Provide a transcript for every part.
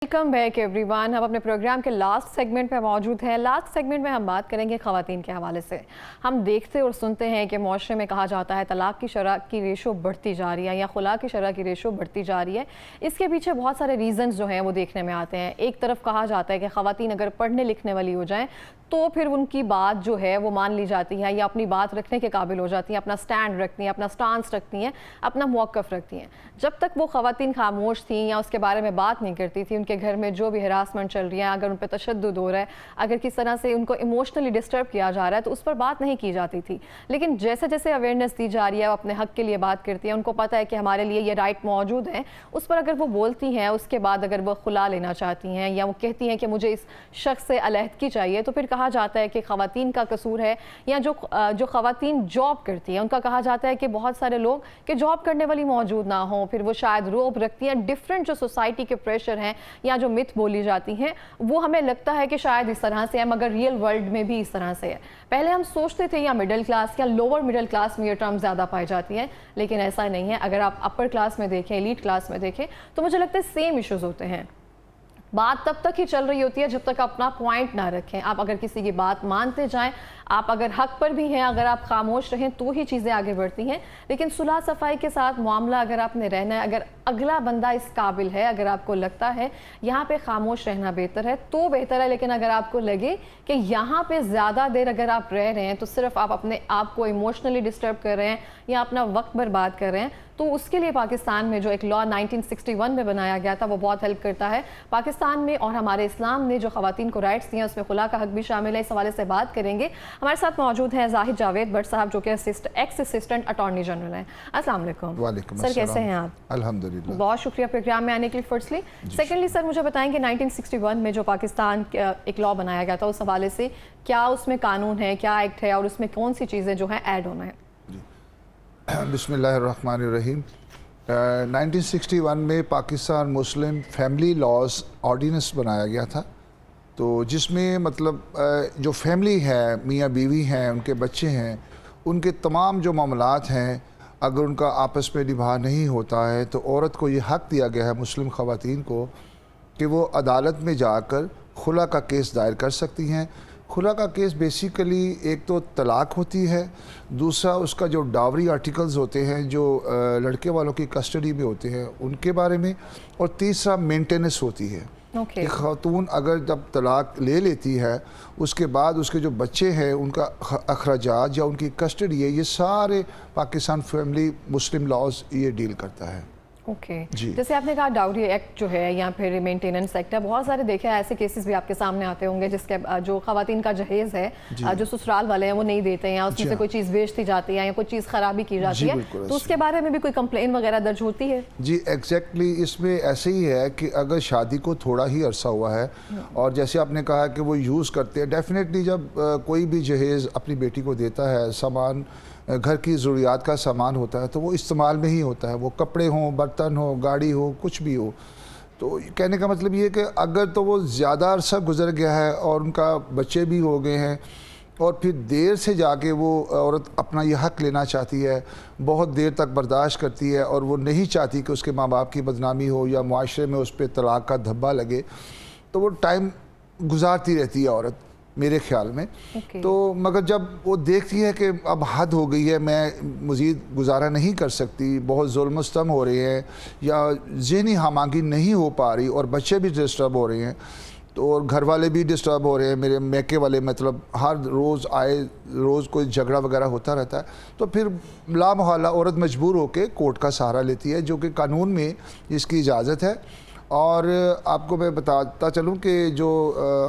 Welcome back everyone. हम अपने programme के लास्ट सेगमेंट में मौजूद हैं। लास्ट सेगमेंट में हम बात करेंगे ख़वातीन के हवाले से। हम देखते और सुनते हैं कि मुआशरे में कहा जाता है तलाक की शरह की रेशो बढ़ती जा रही है या खुला की शरह की रेशो बढ़ती जा रही है। इसके पीछे बहुत सारे रीज़न्स जो हैं वो देखने में आते हैं। एक तरफ कहा जाता है कि ख़वातीन अगर पढ़ने लिखने वाली हो जाएँ तो फिर उनकी बात जो है वो मान ली जाती है या अपनी बात रखने के काबिल हो जाती हैं, अपना स्टैंड रखती हैं, अपना स्टांस रखती हैं, अपना मौक़िफ़ रखती हैं। जब तक वो ख़वातीन खामोश थी या उसके बारे में बात नहीं करती थी, उनके घर में जो भी हरासमेंट चल रही है, अगर उन पर तशद्दुद हो रहा है, अगर किस तरह से उनको इमोशनली डिस्टर्ब किया जा रहा है तो उस पर बात नहीं की जाती थी। लेकिन जैसे जैसे अवेयरनेस दी जा रही है, वो अपने हक़ के लिए बात करती है, उनको पता है कि हमारे लिए ये राइट मौजूद है, उस पर अगर वो बोलती हैं, उसके बाद अगर वो खुला लेना चाहती हैं या वो कहती हैं कि मुझे इस शख्स से अलहदगी चाहिए, तो फिर कहा जाता है कि ख़वातीन का कसूर है। या जो ख़वातीन जॉब करती हैं उनका कहा जाता है कि बहुत सारे लोग कि जॉब करने वाली मौजूद ना हो, फिर वो शायद रोब रखती हैं। डिफरेंट जो सोसाइटी के प्रेशर हैं या जो मिथ बोली जाती हैं वो हमें लगता है कि शायद इस तरह से है, मगर रियल वर्ल्ड में भी इस तरह से है। पहले हम सोचते थे या मिडिल क्लास या लोअर मिडिल क्लास में ये टर्म ज़्यादा पाई जाती हैं, लेकिन ऐसा नहीं है। अगर आप अपर क्लास में देखें, एलीट क्लास में देखें, तो मुझे लगता है सेम इश्यूज़ होते हैं। बात तब तक ही चल रही होती है जब तक अपना पॉइंट ना रखें। आप अगर किसी की बात मानते जाएं, आप अगर हक पर भी हैं, अगर आप खामोश रहें तो ही चीज़ें आगे बढ़ती हैं। लेकिन सुलह सफाई के साथ मामला अगर आपने रहना है, अगर अगला बंदा इस काबिल है, अगर आपको लगता है यहाँ पे खामोश रहना बेहतर है तो बेहतर है। लेकिन अगर आपको लगे कि यहाँ पे ज़्यादा देर अगर आप रह रहे हैं तो सिर्फ आप अपने आप को इमोशनली डिस्टर्ब कर रहे हैं या अपना वक्त बर्बाद कर रहे हैं, तो उसके लिए पाकिस्तान में जो एक लॉ 1961 में बनाया गया था वो बहुत हेल्प करता है। पाकिस्तान में और हमारे इस्लाम ने जो ख़वातीन को राइट्स दिए हैं उसमें खुला का हक भी शामिल है। इस हवाले से बात करेंगे। हमारे साथ मौजूद हैं जाहिद जावेद भट्ट साहब, जो कि एक्स असिस्टेंट अटॉर्नी जनरल हैं। अस्सलाम वालेकुम सर, कैसे हैं आप? अल्हम्दुलिल्लाह, बहुत शुक्रिया प्रोग्राम में आने के लिए फर्स्टली। सेकेंडली सर, मुझे बताएं कि 1961 में जो पाकिस्तान एक लॉ बनाया गया था, उस हवाले से क्या उसमें कानून है, क्या एक्ट है और उसमें कौन सी चीज़ें जो हैं ऐड होना है? बिस्मिल्लाहिर्रहमानिर्रहीम। 1961 में Pakistan Muslim family laws ordinance बनाया गया था, तो जिसमें मतलब जो फैमिली है, मियाँ बीवी हैं, उनके बच्चे हैं, उनके तमाम जो मामलात हैं, अगर उनका आपस में निभा नहीं होता है तो औरत को ये हक़ दिया गया है, मुस्लिम ख़वातीन को, कि वो अदालत में जाकर खुला का केस दायर कर सकती हैं। खुला का केस बेसिकली एक तो तलाक होती है, दूसरा उसका जो डावरी आर्टिकल्स होते हैं जो लड़के वालों की कस्टडी में होते हैं उनके बारे में, और तीसरा मेंटेनेंस होती है। कि खातून अगर जब तलाक ले लेती है उसके बाद उसके जो बच्चे हैं उनका अखराजात या उनकी कस्टडी है, ये सारे पाकिस्तान फैमिली मुस्लिम लॉज ये डील करता है। ओके जैसे आपने कहा डाउरी एक्ट जो है या फिर मेंटेनेंस एक्ट है, बहुत सारे देखे ऐसे केसेस भी आपके सामने आते होंगे जिसके जो खवातीन का जहेज है, जो ससुराल वाले हैं वो नहीं देते हैं या उसमें से कोई चीज़ बेचती जाती है या कोई चीज़ खराबी की जाती है, तो उसके बारे में भी कोई कंप्लेन वगैरह दर्ज होती है? जी एग्जैक्टली, इसमें ऐसे ही है कि अगर शादी को थोड़ा ही अरसा हुआ है और जैसे आपने कहा कि वो यूज़ करते हैं, डेफिनेटली जब कोई भी जहेज़ अपनी बेटी को देता है, सामान घर की ज़रूरियात का सामान होता है तो वो इस्तेमाल में ही होता है, वो कपड़े हों, बर्तन हो, गाड़ी हो, कुछ भी हो। तो कहने का मतलब ये कि अगर तो वो ज़्यादा अरसा गुजर गया है और उनका बच्चे भी हो गए हैं और फिर देर से जाके वो औरत अपना ये हक़ लेना चाहती है, बहुत देर तक बर्दाश्त करती है और वो नहीं चाहती कि उसके माँ बाप की बदनामी हो या मुआशरे में उस पर तलाक का धब्बा लगे, तो वो टाइम गुजारती रहती है औरत मेरे ख्याल में। तो मगर जब वो देखती है कि अब हद हो गई है, मैं मज़ीद गुजारा नहीं कर सकती, बहुत जुल्म स्तम हो रहे हैं या ज़हनी हमागी नहीं हो पा रही और बच्चे भी डिस्टर्ब हो रहे हैं, तो और घर वाले भी डिस्टर्ब हो रहे हैं, मेरे मैके वाले, मतलब हर रोज़ आए रोज़ कोई झगड़ा वगैरह होता रहता है, तो फिर लामहला औरत मजबूर होकर कोर्ट का सहारा लेती है, जो कि कानून में इसकी इजाज़त है। और आपको मैं बताता चलूँ कि जो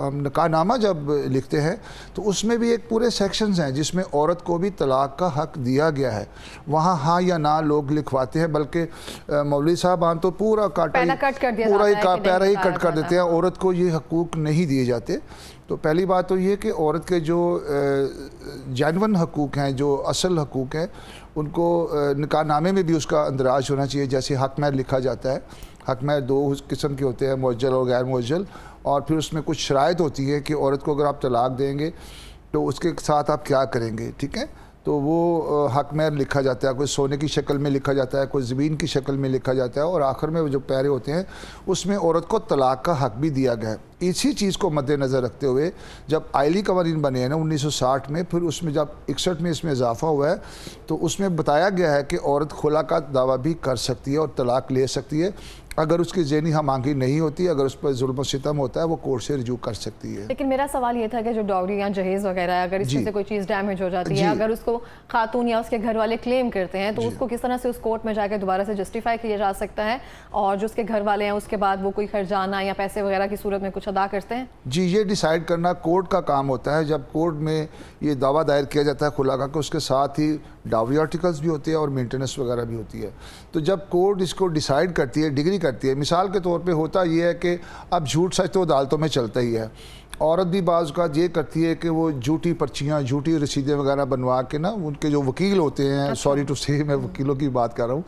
हम निकाहनामा जब लिखते हैं तो उसमें भी एक पूरे सेक्शंस हैं जिसमें औरत को भी तलाक का हक़ दिया गया है। वहाँ हाँ या ना लोग लिखवाते हैं, बल्कि मौलवी साहब तो पूरा पैरा ही कट कर देते हैं, औरत को ये हकूक़ नहीं दिए जाते। तो पहली बात तो ये कि औरत के जो जेन्युइन हकूक़ हैं, जो असल हकूक़ हैं, उनको निकाहनामे में भी उसका अंदराज होना चाहिए। जैसे हक़ महर लिखा जाता है, हक़ महर दो किस्म के होते हैं, मुअज्जल और गैर मुअज्जल, और फिर उसमें कुछ शराइत होती है कि औरत को अगर आप तलाक देंगे तो उसके साथ आप क्या करेंगे, ठीक है। तो वो हक में लिखा जाता है, कोई सोने की शक्ल में लिखा जाता है, कोई ज़मीन की शक्ल में लिखा जाता है, और आखिर में वो जो पैरे होते हैं उसमें औरत को तलाक का हक भी दिया गया है। इसी चीज़ को मद्देनज़र रखते हुए जब आइली कवानीन बने हैं ना 1960 में, फिर उसमें जब 61 में इसमें इजाफा हुआ है, तो उसमें बताया गया है कि औरत खुला का दावा भी कर सकती है और तलाक ले सकती है अगर उसकी ज़हनी हमांगी नहीं होती, अगर उस पर जुल्म सितम होता है, वो कोर्ट से रिजू कर सकती है। लेकिन मेरा सवाल ये था कि जो डॉरी या जहेज़ वगैरह है, अगर इसमें से कोई चीज़ डैमेज हो जाती है, अगर उसको खातून या उसके घर वाले क्लेम करते हैं, तो उसको किस तरह से उस कोर्ट में जाकर दोबारा से जस्टिफाई किया जा सकता है, और जो उसके घर वाले हैं उसके बाद वो कोई खर्चाना या पैसे वगैरह की सूरत में कुछ अदा करते हैं? जी, ये डिसाइड करना कोर्ट का काम होता है। जब कोर्ट में ये दावा दायर किया जाता है खुला का, कि उसके साथ ही डावरी आर्टिकल्स भी होते हैं और मेंटेनेंस वगैरह भी होती है। तो जब कोर्ट इसको डिसाइड करती है, डिग्री करती है, मिसाल के तौर पे होता ये है कि अब झूठ सच तो अदालतों में चलता ही है। औरत भी बाज़ का ये करती है कि वो झूठी पर्चियाँ, झूठी रसीदें वगैरह बनवा के ना, उनके जो वकील होते हैं, सॉरी टू से मैं वकीलों की बात कर रहा हूँ,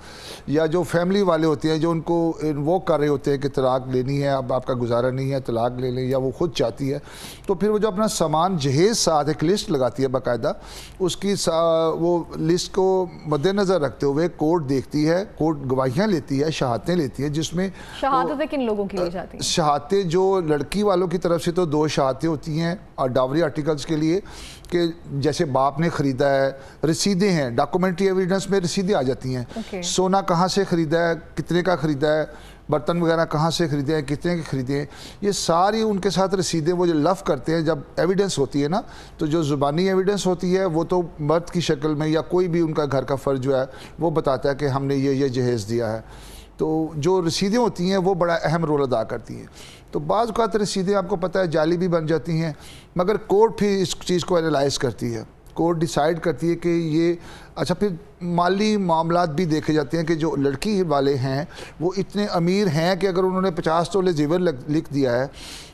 या जो फैमिली वाले होते हैं जो उनको वो कर रहे होते हैं कि तलाक लेनी है, अब आपका गुजारा नहीं है, तलाक ले लें, या वो खुद चाहती है, तो फिर वो जो अपना सामान जहेज़ साथ एक लिस्ट लगाती है बाकायदा, उसकी वो लिस्ट को मद्देनज़र रखते हुए कोर्ट देखती है, कोर्ट गवाहियाँ लेती है, शहादतें लेती है, जिसमें शहादतें किन लोगों की ली जाती हैं? शहादतें जो लड़की वालों की तरफ से तो 2 शहादतें होती हैं और डावरी आर्टिकल्स के लिए, कि जैसे बाप ने ख़रीदा है, रसीदें हैं, डॉक्यूमेंट्री एविडेंस में रसीदें आ जाती हैं, सोना कहाँ से ख़रीदा है, कितने का ख़रीदा है, बर्तन वगैरह कहाँ से ख़रीदे हैं, कितने के ख़रीदे हैं, ये सारी उनके साथ रसीदें वो जो लफ करते हैं। जब एविडेंस होती है ना, तो जो ज़ुबानी एविडेंस होती है वो तो मर्द की शक्ल में या कोई भी उनका घर का फ़र्ज जो है वो बताता है कि हमने ये जहेज़ दिया है। तो जो रसीदें होती हैं वो बड़ा अहम रोल अदा करती हैं। तो बाज़ औक़ात रसीदें आपको पता है जाली भी बन जाती हैं, मगर कोर्ट फिर इस चीज़ को एनालाइज़ करती है। कोर्ट डिसाइड करती है कि ये अच्छा, फिर माली मामलात भी देखे जाते हैं कि जो लड़की वाले हैं वो इतने अमीर हैं कि अगर उन्होंने 50 तोले जेवर लिख दिया है,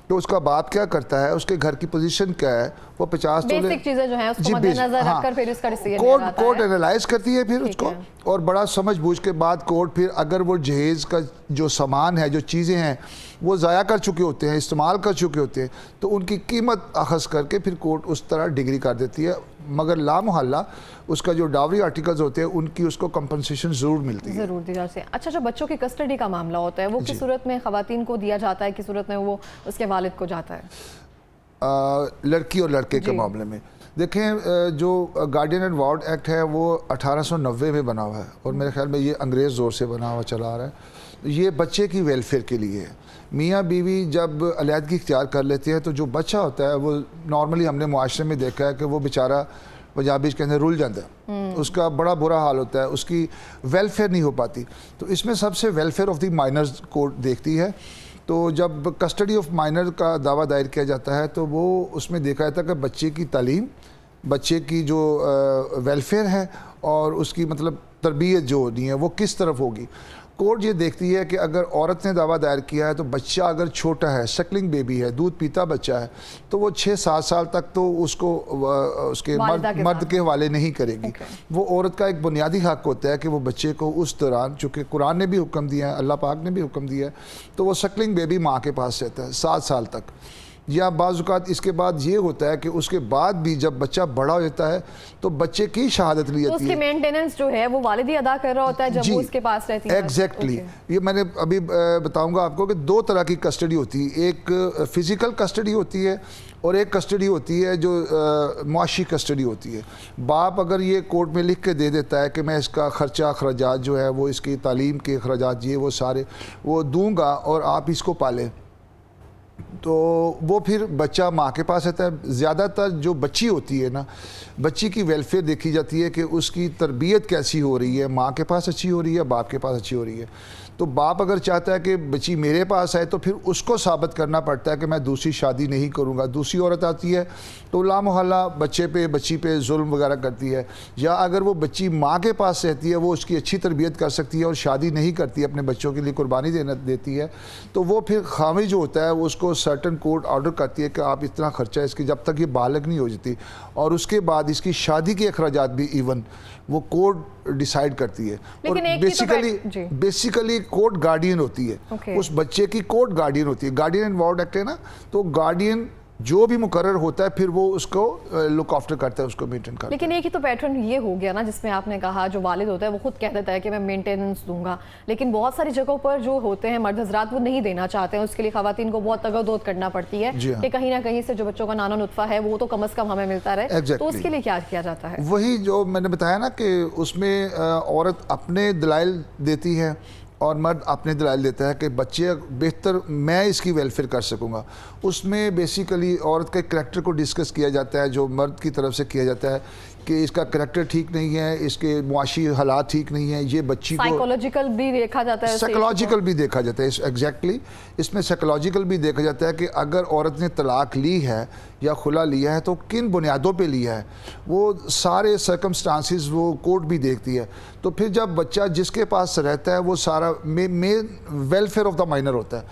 तो उसका बाप क्या करता है, उसके घर की पोजीशन क्या है, वो 50 तोले बेसिक चीजें जो हैं उसको मद्देनजर रखकर फिर इसका डिसीजन कोर्ट एनालाइज करती है फिर उसको, और बड़ा समझ बूझ के बाद कोर्ट फिर अगर वो जहेज़ का जो सामान है, जो चीज़ें हैं वो ज़ाया कर चुके होते हैं, इस्तेमाल कर चुके होते हैं, तो उनकी कीमत अखज़ करके फिर कोर्ट उस तरह डिग्री कर देती है, मगर लामहल्ला उसका जो डावरी आर्टिकल्स होते हैं उनकी उसको कंपनसेशन ज़रूर मिलती है, ज़रूर दी जाती है। अच्छा, जो बच्चों की कस्टडी का मामला होता है वो किस सूरत में ख़वातीन को दिया जाता है, किस सूरत में वो उसके वालिद को जाता है? लड़की और लड़के के मामले में देखें, जो गार्डियन एंड वार्ड एक्ट है वो 1890 में बना हुआ है, और मेरे ख्याल में ये अंग्रेज़ ज़ोर से बना हुआ चला आ रहा है। ये बच्चे की वेलफेयर के लिए है। मियाँ बीवी जब अलहदगी इख्तियार कर लेते हैं तो जो बच्चा होता है वो नॉर्मली हमने मुआशरे में देखा है कि वो बेचारा पंजाबी के अंदर रुल जाता है, उसका बड़ा बुरा हाल होता है, उसकी वेलफेयर नहीं हो पाती। तो इसमें सबसे welfare of the minors court देखती है। तो जब कस्टडी ऑफ माइनर का दावा दायर किया जाता है तो वो उसमें देखा जाता है कि बच्चे की तालीम, बच्चे की जो वेलफेयर है और उसकी मतलब तरबियत जो होनी है वो किस तरफ होगी। कोर्ट ये देखती है कि अगर औरत ने दावा दायर किया है तो बच्चा अगर छोटा है, शक्लिंग बेबी है, दूध पीता बच्चा है, तो वो 6-7 साल तक तो उसको उसके मर्द के हवाले नहीं करेगी। वो औरत का एक बुनियादी हक होता है कि वो बच्चे को उस दौरान, चूँकि कुरान ने भी हुक्म दिया है, अल्लाह पाक ने भी हुक्म दिया है, तो वो शक्लिंग बेबी माँ के पास रहता है 7 साल तक। या बाज़ इसके बाद ये होता है कि उसके बाद भी जब बच्चा बड़ा हो जाता है तो बच्चे की शहादत ली जाती है, उसकी मेंटेनेंस जो है वो वालिद ही अदा कर रहा होता है जब वो उसके पास रहती है। एग्जैक्टली ये मैंने अभी बताऊंगा आपको कि 2 तरह की कस्टडी होती है, एक फिज़िकल कस्टडी होती है और एक कस्टडी होती है जो मुआशी कस्टडी होती है। बाप अगर ये कोर्ट में लिख के दे देता है कि मैं इसका ख़र्चा अखराजात जो है वो इसकी तालीम के अखराजात ये वो सारे वो दूंगा और आप इसको पालें, तो वो फिर बच्चा माँ के पास रहता है। ज़्यादातर जो बच्ची होती है ना, बच्ची की वेलफेयर देखी जाती है कि उसकी तरबियत कैसी हो रही है, माँ के पास अच्छी हो रही है, बाप के पास अच्छी हो रही है। तो बाप अगर चाहता है कि बच्ची मेरे पास आए तो फिर उसको साबित करना पड़ता है कि मैं दूसरी शादी नहीं करूँगा। दूसरी औरत आती है तो लामोहल्ला बच्चे पे बच्ची पे जुल्म वगैरह करती है, या अगर वो बच्ची माँ के पास रहती है वो उसकी अच्छी तरबियत कर सकती है और शादी नहीं करती, अपने बच्चों के लिए कुर्बानी देती है, तो वो फिर खामी जो होता है वो उसको सर्टन कोर्ट ऑर्डर करती है कि आप इतना खर्चा इसकी जब तक ये बालग नहीं हो जाती, और उसके बाद इसकी शादी के अखराजात भी इवन वो कोर्ट डिसाइड करती है। और बेसिकली कोर्ट गार्डियन होती है, उस बच्चे की कोर्ट गार्डियन होती है। गार्डियन एंड वार्ड एक्ट है ना, तो गार्डियन जो भी मुकर्रर होता है फिर वो उसको लुक आफ्टर करता है, उसको मेंटेन करता है। लेकिन एक ही तो पैटर्न ये हो गया ना, जिसमें आपने कहा जो वालिद होता है वो खुद कह देता है कि मैं मेंटेनेंस दूंगा, लेकिन बहुत सारी जगहों पर जो होते हैं मर्द हजरात वो नहीं देना चाहते हैं, उसके लिए खवातीन को बहुत तगदोद करना पड़ती है जी हाँ। कि कहीं ना कहीं से जो बच्चों का नानो नुत्फा है वो तो कम से कम हमें मिलता रहे। Exactly. तो उसके लिए क्या किया जाता है? वही जो मैंने बताया ना कि उसमें औरत अपने दलाइल देती है और मर्द अपने दलाइल देता है कि बच्चे बेहतर मैं इसकी वेलफेयर कर सकूंगा। उसमें बेसिकली औरत के करैक्टर को डिस्कस किया जाता है, जो मर्द की तरफ से किया जाता है कि इसका करैक्टर ठीक नहीं है, इसके मुआशी हालात ठीक नहीं है, ये बच्ची को साइकोलॉजिकल भी देखा जाता है, साइकोलॉजिकल भी देखा जाता है। एग्जैक्टली इसमें साइकोलॉजिकल भी देखा जाता है कि अगर औरत ने तलाक ली है या खुला लिया है तो किन बुनियादों पे लिया है, वो सारे सर्कमस्टांसिस वो कोर्ट भी देखती है। तो फिर जब बच्चा जिसके पास रहता है वो सारा main welfare of the minor होता है।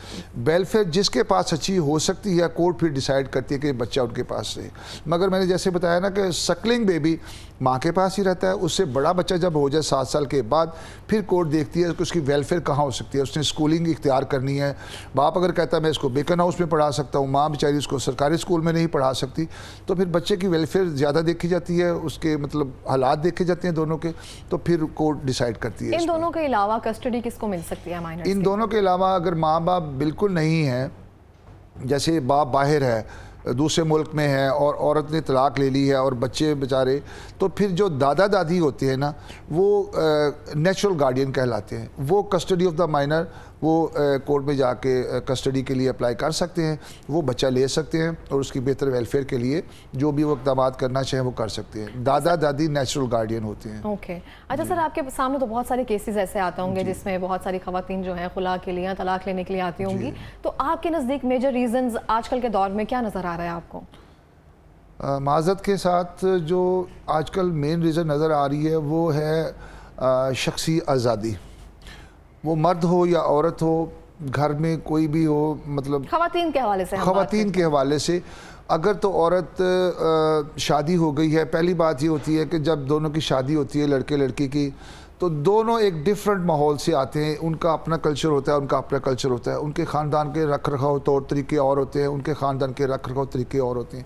वेलफेयर जिसके पास अच्छी हो सकती है कोर्ट फिर डिसाइड करती है कि बच्चा उनके पास रहे। मगर मैंने जैसे बताया ना कि सकलिंग बेबी माँ के पास ही रहता है, उससे बड़ा बच्चा जब हो जाए 7 साल के बाद फिर कोर्ट देखती है कि उसकी वेलफेयर कहाँ हो सकती है, उसने स्कूलिंग इख्तियार करनी है। बाप अगर कहता है मैं इसको बेकन हाउस में पढ़ा सकता हूँ, माँ बेचारी उसको सरकारी स्कूल में नहीं पढ़ा सकती, तो फिर बच्चे की वेलफेयर ज़्यादा देखी जाती है, उसके मतलब हालात देखे जाते हैं दोनों के, तो फिर कोर्ट डिसाइड करती है। इन दोनों के अलावा कस्टडी किसको मिल सकती है माइनर? इन दोनों के अलावा अगर माँ बाप बिल्कुल नहीं है, जैसे बाप बाहर है दूसरे मुल्क में है और औरत ने तलाक ले ली है और बच्चे बेचारे, तो फिर जो दादा दादी होते हैं ना वो नेचुरल गार्डियन कहलाते हैं। वो कस्टडी ऑफ द माइनर वो कोर्ट में जाके कस्टडी के लिए अप्लाई कर सकते हैं, वो बच्चा ले सकते हैं और उसकी बेहतर वेलफेयर के लिए जो भी वो इक़दाम करना चाहें वो कर सकते हैं। दादा दादी नेचुरल गार्डियन होते हैं। ओके अच्छा सर, आपके सामने तो बहुत सारे केसेस ऐसे आते होंगे जिसमें बहुत सारी खवातीन जो हैं खुला के लिए तलाक लेने के लिए आती होंगी, तो आपके नज़दीक मेजर रीजंस आजकल के दौर में क्या नज़र आ रहा है आपको? माज़रत के साथ जो आजकल मेन रीज़न नज़र आ रही है वो है शख्सी आज़ादी। वो मर्द हो या औरत हो, घर में कोई भी हो, मतलब खवातीन के हवाले से खवातीन के हवाले से अगर तो औरत शादी हो गई है, पहली बात ये होती है कि जब दोनों की शादी होती है लड़के लड़की की, तो दोनों एक डिफरेंट माहौल से आते हैं। उनका अपना कल्चर होता है, उनका अपना कल्चर होता है, उनके ख़ानदान के रख रखाव तौर तरीके और होते हैं, उनके ख़ानदान के रख रखाव तरीके और होते हैं।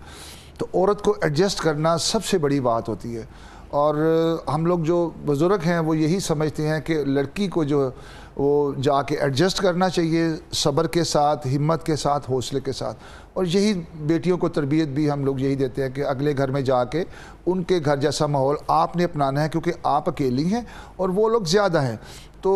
तो औरत को एडजस्ट करना सबसे बड़ी बात होती है। और हम लोग जो बुज़ुर्ग हैं वो यही समझते हैं कि लड़की को जो वो जाके एडजस्ट करना चाहिए सब्र के साथ, हिम्मत के साथ, हौसले के साथ। और यही बेटियों को तरबियत भी हम लोग यही देते हैं कि अगले घर में जाके उनके घर जैसा माहौल आपने अपनाना है, क्योंकि आप अकेली हैं और वो लोग ज़्यादा हैं। तो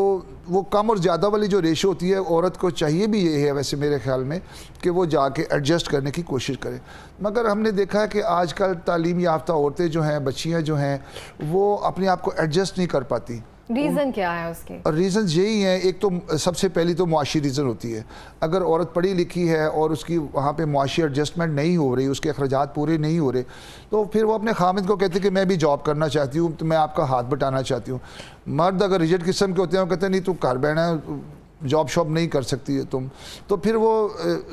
वो कम और ज़्यादा वाली जो रेशो होती है औरत को चाहिए भी ये है वैसे मेरे ख्याल में कि वो जाके एडजस्ट करने की कोशिश करे। मगर हमने देखा है कि आजकल तालीम याफ्ता औरतें जो हैं, बच्चियां जो हैं, वो अपने आप को एडजस्ट नहीं कर पाती। रीज़न क्या है उसके? और रीज़न यही है, एक तो सबसे पहली तो मुआशी रीज़न होती है। अगर औरत पढ़ी लिखी है और उसकी वहाँ पे मुआशी एडजस्टमेंट नहीं हो रही, उसके अखराजात पूरे नहीं हो रहे, तो फिर वो अपने खामिद को कहते हैं कि मैं भी जॉब करना चाहती हूँ, तो मैं आपका हाथ बटाना चाहती हूँ। मर्द अगर रिजिड किस्म के होते हैं वो कहते हैं नहीं तू घर बैठना है, जॉब शॉब नहीं कर सकती है तुम, तो फिर वो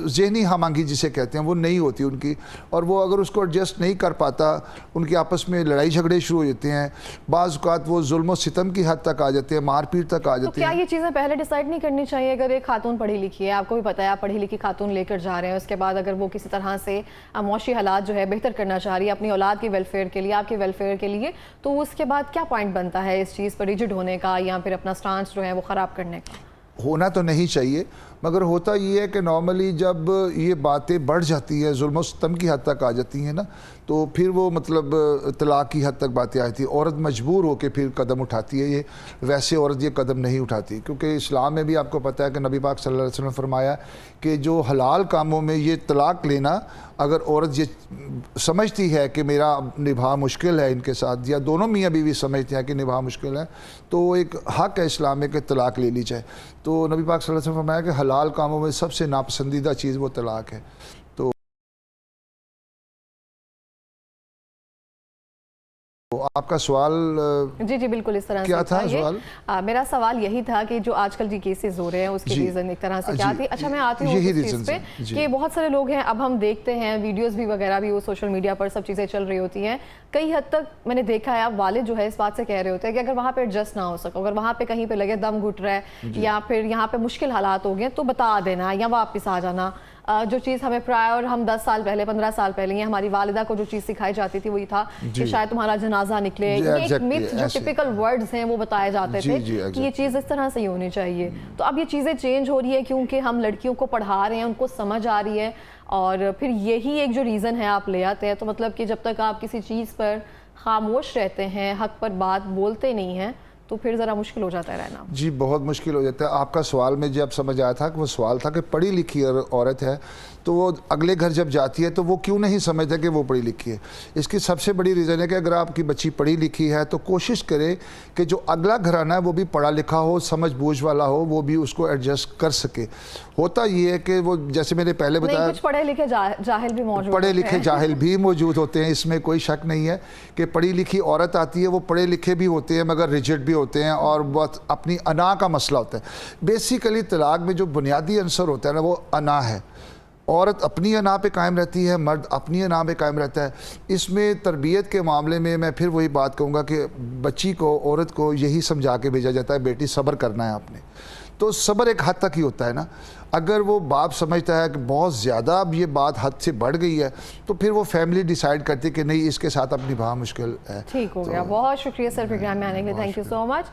ज़हनी हमांगी जिसे कहते हैं वो नहीं होती उनकी। और वो अगर उसको एडजस्ट नहीं कर पाता, उनके आपस में लड़ाई झगड़े शुरू हो जाते हैं, बाज़ औक़ात वो जुल्म सितम की हद तक आ जाते हैं, मारपीट तक आ जाते हैं। तो क्या ये चीज़ें पहले डिसाइड नहीं करनी चाहिए? अगर एक खातून पढ़ी लिखी है, आपको भी पता है आप पढ़ी लिखी खातून लेकर जा रहे हैं, उसके बाद अगर वो किसी तरह से मुआशी हालात जो है बेहतर करना चाह रही है अपनी औलाद की वेलफेयर के लिए, आपके वेलफेयर के लिए, तो उसके बाद क्या पॉइंट बनता है इस चीज़ पर रिजिड होने का या फिर अपना स्टांस जो है वो ख़राब करने का? होना तो नहीं चाहिए, मगर होता ये है कि नॉर्मली जब ये बातें बढ़ जाती है, जुल्म सितम की हद तक आ जाती हैं ना, तो फिर वो मतलब तलाक की हद तक बातें आती हैं। औरत मजबूर होकर फिर कदम उठाती है। ये वैसे औरत ये कदम नहीं उठाती, क्योंकि इस्लाम में भी आपको पता है कि नबी पाक सल्लल्लाहु अलैहि वसल्लम ने फरमाया कि जो हलाल कामों में ये तलाक लेना, अगर औरत ये समझती है कि मेरा निभा मुश्किल है इनके साथ, या दोनों मियाँ बीवी समझते हैं कि निभा मुश्किल है, तो एक हक़ है इस्लाम में कि तलाक ले ली जाए। तो नबी पाक सल्लल्लाहु अलैहि वसल्लम ने फरमाया कि हलाल कामों में सबसे नापसंदीदा चीज़ वो तलाक है। तो आपका सवाल जी बिल्कुल इस तरह क्या से था सवाल? मेरा सवाल यही था कि जो आजकल जी केसेस हो रहे हैं उसके रीज़न एक तरह से क्या थी। अच्छा मैं आती हूँ इस चीज़ पे कि बहुत सारे लोग हैं, अब हम देखते हैं वीडियोस भी वगैरह भी वो सोशल मीडिया पर सब चीज़ें चल रही होती हैं, कई हद तक मैंने देखा है अब वालिद जो है इस बात से कह रहे होते हैं कि अगर वहाँ पे एडजस्ट ना हो सको, अगर वहाँ पे कहीं पे लगे दम घुट रहा है या फिर यहाँ पे मुश्किल हालात हो गए तो बता देना या वापस आ जाना। जो चीज़ हमें प्रायर हम 10 साल पहले 15 साल पहले या हमारी वालिदा को जो चीज़ सिखाई जाती थी वही था कि शायद तुम्हारा जनाजा निकले। जी, ये एक exactly, मिथ जो ऐसे। टिपिकल वर्ड्स हैं वो बताए जाते जी, थे जी, कि ये चीज़ इस तरह से ही होनी चाहिए। तो अब ये चीज़ें चेंज हो रही है क्योंकि हम लड़कियों को पढ़ा रहे हैं, उनको समझ आ रही है, और फिर यही एक जो रीज़न है आप ले आते हैं। तो मतलब कि जब तक आप किसी चीज़ पर खामोश रहते हैं, हक पर बात बोलते नहीं हैं, तो फिर ज़रा मुश्किल हो जाता है रहना। जी, बहुत मुश्किल हो जाता है। आपका सवाल में जब समझ आया था कि वो सवाल था कि पढ़ी लिखी औरत है तो वो अगले घर जब जाती है तो वो क्यों नहीं समझता कि वो पढ़ी लिखी है। इसकी सबसे बड़ी रीज़न है कि अगर आपकी बच्ची पढ़ी लिखी है तो कोशिश करे कि जो अगला घराना है वो भी पढ़ा लिखा हो, समझ बूझ वाला हो, वो भी उसको एडजस्ट कर सके। होता ये है कि वो जैसे मैंने पहले बताया, कुछ पढ़े लिखे जाहिल भी मौजूद पढ़े लिखे हैं। जाहिल भी मौजूद होते हैं, इसमें कोई शक नहीं है कि पढ़ी लिखी औरत आती है वो पढ़े लिखे भी होते हैं मगर रिजिड भी होते हैं और बहुत अपनी अना का मसला होता है। बेसिकली तलाक में जो बुनियादी अंसर होता है ना वो अना है। औरत अपनी अना पे कायम रहती है, मर्द अपनी अना पे कायम रहता है। इसमें तरबियत के मामले में मैं फिर वही बात कहूँगा कि बच्ची को, औरत को यही समझा के भेजा जाता है बेटी सब्र करना है आपने। तो सब्र एक हद तक ही होता है ना। अगर वो बाप समझता है कि बहुत ज़्यादा अब ये बात हद से बढ़ गई है तो फिर वो फैमिली डिसाइड करती है कि नहीं इसके साथ अब निभा मुश्किल है। ठीक हो गया। बहुत शुक्रिया सर प्रोग्राम में आने के लिए। Thank you so much.